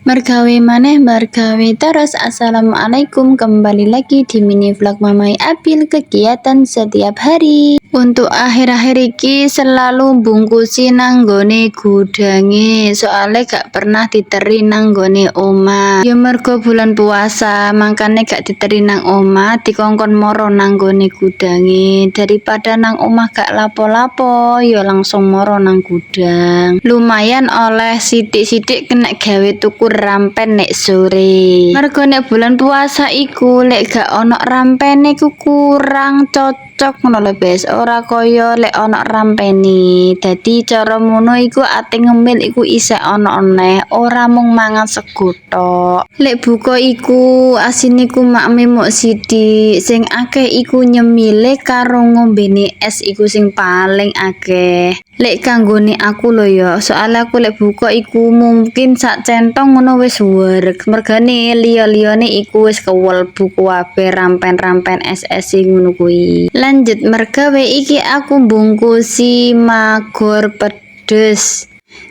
Mergawe maneh mergawe terus. Assalamualaikum, kembali lagi di mini vlog Mamai Abil, kegiatan setiap hari. Untuk akhir-akhir iki selalu bungkusi nanggone gudange, soalnya gak pernah diteri nanggone oma. Ya mergo bulan puasa, makane gak diteri nang oma, dikongkon moro nanggone gudange. Daripada nang omah gak lapo-lapo, ya langsung moro nang gudang. Lumayan oleh sidik-sidik kena gawe tuku rampen nek sore. Mergo nek bulan puasa iku lek gak ono rampene iku kurang cocok ngono lho, Bes. Ora kaya lek ono rampene. Dadi cara ngono iku ate ngemil iku isih ono neh, ora mung mangan sego tok. Lek buka iku asine iku makme mok sithik, sing akeh iku nyemile karo ngombene es iku sing paling akeh. Lek kanggone aku lho ya, soalnya aku lek buka iku mungkin sak centong ngono wis wereg. Mergane liya-liyane iku wis kewelbu kabeh rampen-rampen es-es ngono kuwi. Lanjut mergawe iki aku bungkusi magor pedes.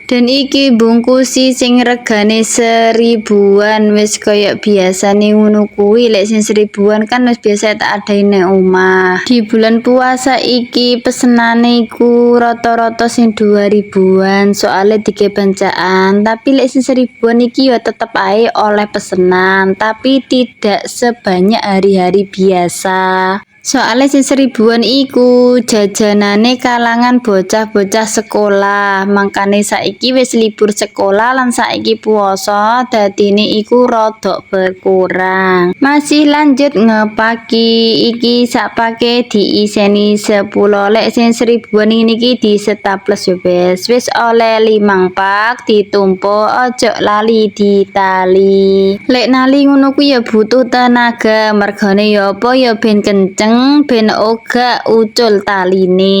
Dan iki bungkusi sing regane 1000-an, wis kaya biasane ngono kuwi. Lek sing 1000-an kan wis biasa tak adain nang omah. Di bulan puasa iki pesenane iku rata-rata sing 2000-an, soalnya dige bancaan. Tapi lek sing 1000-an iki ya tetep ae oleh pesenan, tapi tidak sebanyak hari-hari biasa. Soalnya sing 1000-an iku jajanane kalangan bocah-bocah sekolah, makane saiki wis libur sekolah lan saiki puasa, dadine iku rodok berkurang. Masih lanjut ngepaki, iki sak pake diiseni 10. Lek sing 1000-an iki di staples yo, Bes. Wis oleh 5 pak, ditumpuk ojo lali ditali. Lek nali ngono kuwi ya butuh tenaga, mergane ya apa ya ben kenceng, ben ora ucul taline.